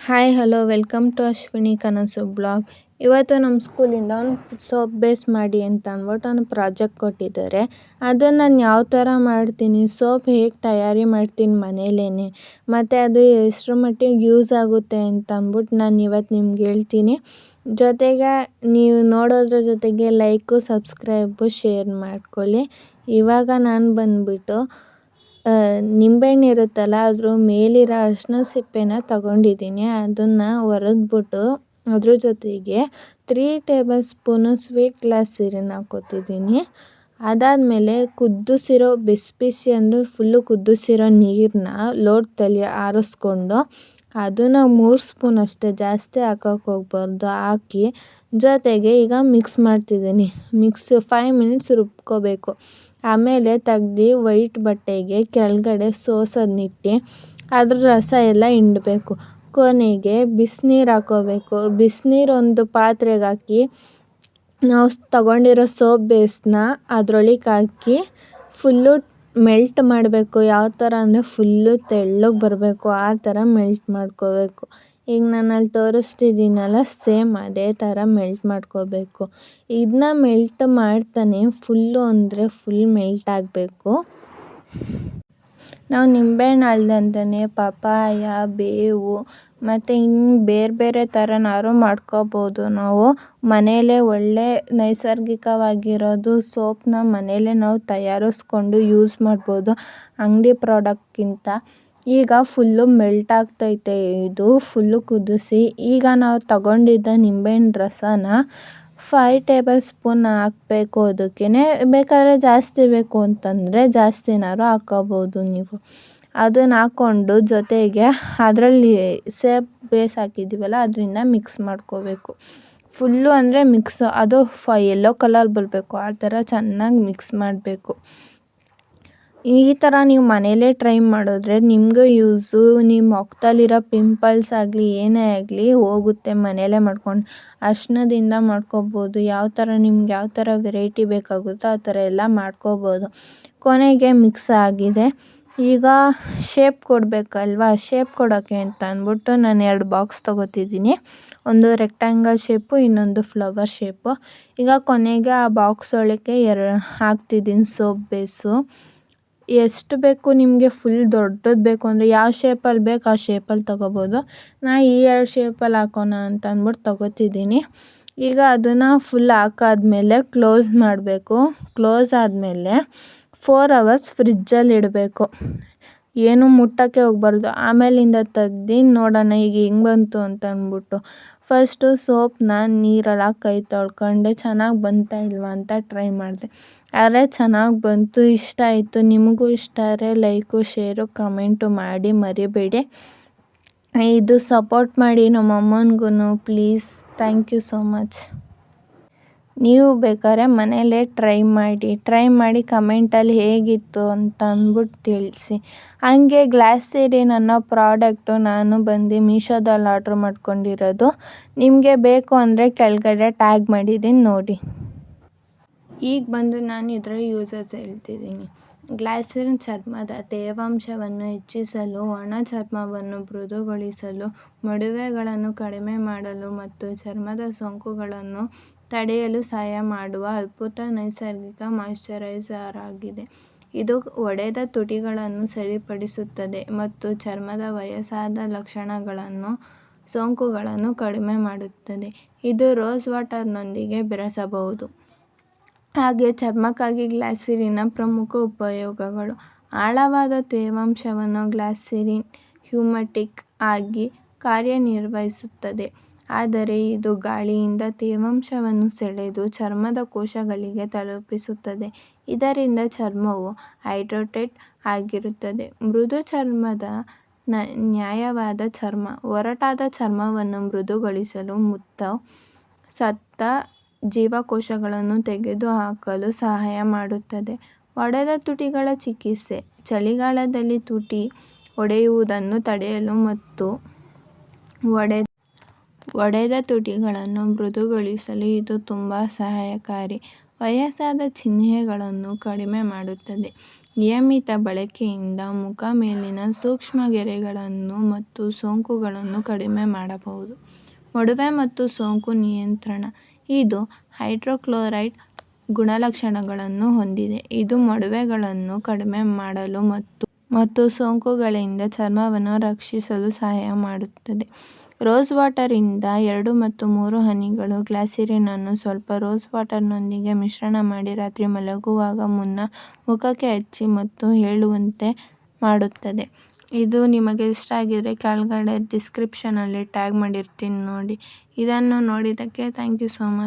Hi hello welcome to Ashwini Kanasu blog. ಇವತ್ತು ನಮ್ಮ ಸ್ಕೂಲಿಂದ ಒಂದು ಸೋಪ್ ಬೇಸ್ ಮಾಡಿ ಅಂತ ಅಂದ್ಬಿಟ್ಟು ಒಂದು ಪ್ರಾಜೆಕ್ಟ್ ಕೊಟ್ಟಿದ್ದಾರೆ. ಅದನ್ನು ನಾನು ಯಾವ ಥರ ಮಾಡ್ತೀನಿ, ಸೋಪ್ ಹೇಗೆ ತಯಾರಿ ಮಾಡ್ತೀನಿ ಮನೇಲೇ, ಮತ್ತು ಅದು ಎಷ್ಟರ ಮಟ್ಟಿಗೆ ಯೂಸ್ ಆಗುತ್ತೆ ಅಂತ ಅಂದ್ಬಿಟ್ಟು ನಾನು ಇವತ್ತು ನಿಮ್ಗೆ ಹೇಳ್ತೀನಿ. ಜೊತೆಗೆ ನೀವು ನೋಡೋದ್ರ ಜೊತೆಗೆ ಲೈಕು, ಸಬ್ಸ್ಕ್ರೈಬು, ಶೇರ್ ಮಾಡ್ಕೊಳ್ಳಿ. ಇವಾಗ ನಾನು ಬಂದುಬಿಟ್ಟು ನಿಂಬೆಹಣ್ಣು ಇರುತ್ತಲ್ಲ, ಅದ್ರ ಮೇಲಿರೋ ಅರಿಶಿನ ಸಿಪ್ಪೆನ ತಗೊಂಡಿದ್ದೀನಿ. ಅದನ್ನು ಒರೆದ್ಬಿಟ್ಟು ಅದ್ರ ಜೊತೆಗೆ 3 ಟೇಬಲ್ ಸ್ಪೂನು ಸ್ವೀಟ್ ಗ್ಲಾಸರಿನ ಹಾಕ್ಕೊತಿದ್ದೀನಿ. ಅದಾದಮೇಲೆ ಕುದಿಸಿರೋ ಬಿಸಿ ಅಂದರೆ ಫುಲ್ಲು ಕುದಿಸಿರೋ ನೀರನ್ನ ಲೋಟದಲ್ಲಿ ಆರಿಸ್ಕೊಂಡು ಅದನ್ನು 3 ಸ್ಪೂನ್ ಅಷ್ಟೇ, ಜಾಸ್ತಿ ಹಾಕೋಕ್ಕೆ ಹೋಗ್ಬಾರ್ದು, ಹಾಕಿ ಜೊತೆಗೆ ಈಗ ಮಿಕ್ಸ್ ಮಾಡ್ತಿದ್ದೀನಿ. 5 ಮಿನಿಟ್ಸ್ ರುಬ್ಕೋಬೇಕು. ಆಮೇಲೆ ತೆಗ್ದು ವೈಟ್ ಬಟ್ಟೆಗೆ ಕೆಳಗಡೆ ಸೋಸೋದನ್ನಿಟ್ಟು ಅದ್ರ ರಸ ಎಲ್ಲ ಹಿಂಡಬೇಕು. ಕೊನೆಗೆ ಬಿಸಿನೀರು ಹಾಕ್ಕೋಬೇಕು. ಬಿಸಿನೀರು ಒಂದು ಪಾತ್ರೆಗೆ ಹಾಕಿ ನಾವು ತಗೊಂಡಿರೋ ಸೋಪ್ ಬೇಸ್ನ ಅದರೊಳಗೆ ಹಾಕಿ ಫುಲ್ಲು ಮೆಲ್ಟ್ ಮಾಡಬೇಕು. ಯಾವ ಥರ ಅಂದರೆ ಫುಲ್ಲು ತೆಳ್ಳಗೆ ಬರಬೇಕು, ಆ ಥರ ಮೆಲ್ಟ್ ಮಾಡ್ಕೋಬೇಕು. ಈಗ ನಾನು ಅಲ್ಲಿ ತೋರಿಸ್ತಿದ್ದೀನಲ್ಲ, ಸೇಮ್ ಅದೇ ಥರ ಮೆಲ್ಟ್ ಮಾಡ್ಕೋಬೇಕು. ಇದನ್ನ ಮೆಲ್ಟ್ ಮಾಡ್ತಾನೆ ಫುಲ್ಲು ಅಂದರೆ ಫುಲ್ ಮೆಲ್ಟ್ ಆಗಬೇಕು. ನಾವು ನಿಂಬೆಹಣ್ಣು ಅಲ್ದಂತೆ ಪಪಾಯ, ಬೇವು ಮತ್ತು ಇನ್ನು ಬೇರೆ ಬೇರೆ ಥರನಾದ್ರು ಮಾಡ್ಕೋಬೋದು. ನಾವು ಮನೆಯಲ್ಲೇ ಒಳ್ಳೆ ನೈಸರ್ಗಿಕವಾಗಿರೋದು ಸೋಪನ್ನ ಮನೆಯಲ್ಲೇ ನಾವು ತಯಾರಿಸ್ಕೊಂಡು ಯೂಸ್ ಮಾಡ್ಬೋದು ಅಂಗಡಿ ಪ್ರಾಡಕ್ಟ್ಗಿಂತ. ಈಗ ಫುಲ್ಲು ಮೆಲ್ಟ್ ಆಗ್ತೈತೆ, ಇದು ಫುಲ್ಲು ಕುದಿಸಿ. ಈಗ ನಾವು ತಗೊಂಡಿದ್ದ ನಿಂಬೆಹಣ್ಣು ರಸನ 5 ಟೇಬಲ್ ಸ್ಪೂನ್ ಹಾಕಬೇಕು. ಅದಕ್ಕೆ ಬೇಕಾದರೆ ಜಾಸ್ತಿ ಬೇಕು ಅಂತಂದರೆ ಜಾಸ್ತಿನಾದ್ರು ಹಾಕ್ಕೋಬೋದು ನೀವು. ಅದನ್ನು ಹಾಕ್ಕೊಂಡು ಜೊತೆಗೆ ಅದರಲ್ಲಿ ಸೋಪ್ ಬೇಸ್ ಹಾಕಿದ್ದೀವಲ್ಲ ಅದರಿಂದ ಮಿಕ್ಸ್ ಮಾಡ್ಕೋಬೇಕು. ಫುಲ್ಲು ಅಂದರೆ ಮಿಕ್ಸು ಅದು ಯೆಲ್ಲೋ ಕಲರ್ ಬರಬೇಕು, ಆ ಥರ ಚೆನ್ನಾಗಿ ಮಿಕ್ಸ್ ಮಾಡಬೇಕು. ಈ ಥರ ನೀವು ಮನೇಲೇ ಟ್ರೈ ಮಾಡಿದ್ರೆ ನಿಮಗೂ ಯೂಸು. ನಿಮ್ಮ ಮುಖದಲ್ಲಿರೋ ಪಿಂಪಲ್ಸ್ ಆಗಲಿ ಏನೇ ಆಗಲಿ ಹೋಗುತ್ತೆ ಮನೆಯಲ್ಲೇ ಮಾಡ್ಕೊಂಡು. ಅರಿಶಿನದಿಂದ ಮಾಡ್ಕೋಬೋದು. ನಿಮ್ಗೆ ಯಾವ ಥರ ವೆರೈಟಿ ಬೇಕಾಗುತ್ತೋ ಆ ಥರ ಎಲ್ಲ ಮಾಡ್ಕೋಬೋದು. ಕೊನೆಗೆ ಮಿಕ್ಸ್ ಆಗಿದೆ. ಈಗ ಶೇಪ್ ಕೊಡಬೇಕಲ್ವ, ಶೇಪ್ ಕೊಡೋಕ್ಕೆ ಅಂತ ಅಂದ್ಬಿಟ್ಟು ನಾನು 2 ಬಾಕ್ಸ್ ತೊಗೋತಿದ್ದೀನಿ. ಒಂದು ರೆಕ್ಟ್ಯಾಂಗಲ್ ಶೇಪು, ಇನ್ನೊಂದು ಫ್ಲವರ್ ಶೇಪು. ಈಗ ಕೊನೆಗೆ ಆ ಬಾಕ್ಸ್ ಒಳಗೆ ಹಾಕ್ತಿದ್ದೀನಿ ಸೋಪ್ ಬೇಸು. ಎಷ್ಟು ಬೇಕು ನಿಮಗೆ, ಫುಲ್ ದೊಡ್ಡದು ಬೇಕು ಅಂದರೆ ಯಾವ ಶೇಪಲ್ಲಿ ಬೇಕು ಆ ಶೇಪಲ್ಲಿ ತೊಗೋಬೋದು. ನಾನು ಈ 2 ಶೇಪಲ್ಲಿ ಹಾಕೋಣ ಅಂತ ಅಂದ್ಬಿಟ್ಟು ತೊಗೋತಿದ್ದೀನಿ. ಈಗ ಅದನ್ನು ಫುಲ್ ಹಾಕಾದ್ಮೇಲೆ ಕ್ಲೋಸ್ ಮಾಡಬೇಕು. ಕ್ಲೋಸ್ ಆದಮೇಲೆ 4 ಅವರ್ಸ್ ಫ್ರಿಜ್ಜಲ್ಲಿ ಇಡಬೇಕು. ಏನು ಮುಟ್ಟೋಕ್ಕೆ ಹೋಗ್ಬಾರ್ದು. ಆಮೇಲಿಂದ ತೆಗ್ದು ನೋಡೋಣ ಈಗ ಹೆಂಗೆ ಬಂತು ಅಂತ ಅಂದ್ಬಿಟ್ಟು ಫಸ್ಟು ಸೋಪನ್ನ ನೀರಲ್ಲಿ ಹಾಕಿ ಕೈ ತೊಳ್ಕೊಂಡೆ ಚೆನ್ನಾಗಿ ಬಂತಾ ಇಲ್ವಾ ಅಂತ ಟ್ರೈ ಮಾಡಿದೆ. ಆದರೆ ಚೆನ್ನಾಗಿ ಬಂತು, ಇಷ್ಟ ಆಯಿತು. ನಿಮಗೂ ಇಷ್ಟ ಆದರೆ ಲೈಕು, ಶೇರು, ಕಮೆಂಟು ಮಾಡಿ ಮರಿಬೇಡಿ. ಇದು ಸಪೋರ್ಟ್ ಮಾಡಿ ನಮ್ಮ ಅಮ್ಮನಿಗೂ please. Thank you so much. ನೀವು ಬೇಕಾದ್ರೆ ಮನೆಯಲ್ಲೇ ಟ್ರೈ ಮಾಡಿ ಕಮೆಂಟಲ್ಲಿ ಹೇಗಿತ್ತು ಅಂತ ಅಂದ್ಬಿಟ್ಟು ತಿಳಿಸಿ. ಹಾಗೆ ಗ್ಲಾಸರಿನ್ ಅನ್ನೋ ಪ್ರಾಡಕ್ಟು ನಾನು ಬಂದು ಮೀಶೋದಲ್ಲಿ ಆರ್ಡ್ರ್ ಮಾಡ್ಕೊಂಡಿರೋದು. ನಿಮಗೆ ಬೇಕು ಅಂದರೆ ಕೆಳಗಡೆ ಟ್ಯಾಗ್ ಮಾಡಿದ್ದೀನಿ ನೋಡಿ. ಈಗ ಬಂದು ನಾನು ಇದರ ಯೂಸಸ್ ಹೇಳ್ತಿದ್ದೀನಿ. ಗ್ಲಾಸರಿನ್ ಚರ್ಮದ ತೇವಾಂಶವನ್ನು ಹೆಚ್ಚಿಸಲು, ಒಣ ಚರ್ಮವನ್ನು ಮೃದುಗೊಳಿಸಲು, ಮೊಡವೆಗಳನ್ನು ಕಡಿಮೆ ಮಾಡಲು ಮತ್ತು ಚರ್ಮದ ಸೋಂಕುಗಳನ್ನು ತಡೆಯಲು ಸಹಾಯ ಮಾಡುವ ಅದ್ಭುತ ನೈಸರ್ಗಿಕ ಮಾಯಿಶ್ಚರೈಸರ್ ಆಗಿದೆ. ಇದು ಒಡೆದ ತುಟಿಗಳನ್ನು ಸರಿಪಡಿಸುತ್ತದೆ ಮತ್ತು ಚರ್ಮದ ವಯಸ್ಸಾದ ಲಕ್ಷಣಗಳನ್ನು, ಸೋಂಕುಗಳನ್ನು ಕಡಿಮೆ ಮಾಡುತ್ತದೆ. ಇದು ರೋಸ್ ವಾಟರ್ನೊಂದಿಗೆ ಬೆರೆಸಬಹುದು. ಹಾಗೆ ಚರ್ಮಕ್ಕಾಗಿ ಗ್ಲಾಸರಿನ್ನ ಪ್ರಮುಖ ಉಪಯೋಗಗಳು. ಆಳವಾದ ತೇವಾಂಶವನ್ನು ಗ್ಲಾಸರಿನ್ ಹ್ಯೂಮಿಡಿಕ್ ಆಗಿ ಕಾರ್ಯನಿರ್ವಹಿಸುತ್ತದೆ. ಆದರೆ ಇದು ಗಾಳಿಯಿಂದ ತೇವಾಂಶವನ್ನು ಸೆಳೆದು ಚರ್ಮದ ಕೋಶಗಳಿಗೆ ತಲುಪಿಸುತ್ತದೆ. ಇದರಿಂದ ಚರ್ಮವು ಹೈಡ್ರೇಟೆಡ್ ಆಗಿರುತ್ತದೆ. ಮೃದು ಚರ್ಮದ ನ್ಯಾಯವಾದ ಚರ್ಮ ಒರಟಾದ ಚರ್ಮವನ್ನು ಮೃದುಗೊಳಿಸಲು ಮತ್ತು ಸತ್ತ ಜೀವಕೋಶಗಳನ್ನು ತೆಗೆದುಹಾಕಲು ಸಹಾಯ ಮಾಡುತ್ತದೆ. ಒಡೆದ ತುಟಿಗಳ ಚಿಕಿತ್ಸೆ. ಚಳಿಗಾಲದಲ್ಲಿ ತುಟಿ ಒಡೆಯುವುದನ್ನು ತಡೆಯಲು ಮತ್ತು ಒಡೆದ ತುಟಿಗಳನ್ನು ಮೃದುಗೊಳಿಸಲು ಇದು ತುಂಬ ಸಹಾಯಕಾರಿ. ವಯಸ್ಸಾದ ಚಿಹ್ನೆಗಳನ್ನು ಕಡಿಮೆ ಮಾಡುತ್ತದೆ. ನಿಯಮಿತ ಬಳಕೆಯಿಂದ ಮುಖ ಮೇಲಿನ ಸೂಕ್ಷ್ಮ ಗೆರೆಗಳನ್ನು ಮತ್ತು ಸೋಂಕುಗಳನ್ನು ಕಡಿಮೆ ಮಾಡಬಹುದು. ಮೊಡವೆ ಮತ್ತು ಸೋಂಕು ನಿಯಂತ್ರಣ. ಇದು ಹೈಡ್ರೋಕ್ಲೋರೈಡ್ ಗುಣಲಕ್ಷಣಗಳನ್ನು ಹೊಂದಿದೆ. ಇದು ಮೊಡವೆಗಳನ್ನು ಕಡಿಮೆ ಮಾಡಲು ಮತ್ತು ಸೋಂಕುಗಳಿಂದ ಚರ್ಮವನ್ನು ರಕ್ಷಿಸಲು ಸಹಾಯ ಮಾಡುತ್ತದೆ. ರೋಸ್ ವಾಟರ್ ಇಂದ 2 ಮತ್ತು 3 ಹನಿಗಳು ಗ್ಲಿಸರಿನ್ ಅನ್ನು ಸ್ವಲ್ಪ ರೋಸ್ ವಾಟರ್ನೊಂದಿಗೆ ಮಿಶ್ರಣ ಮಾಡಿ ರಾತ್ರಿ ಮಲಗುವಾಗ ಮುನ್ನ ಮುಖಕ್ಕೆ ಹಚ್ಚಿ ಮತ್ತು ಹೇಳುವಂತೆ ಮಾಡುತ್ತದೆ. ಇದು ನಿಮಗೆ ಇಷ್ಟ ಆಗಿದ್ರೆ ಕೆಳಗಡೆ ಡಿಸ್ಕ್ರಿಪ್ಷನಲ್ಲಿ ಟ್ಯಾಗ್ ಮಾಡಿರ್ತೀನಿ ನೋಡಿ. ಇದನ್ನು ನೋಡಿದ್ದಕ್ಕೆ ಥ್ಯಾಂಕ್ ಯು ಸೋ ಮಚ್.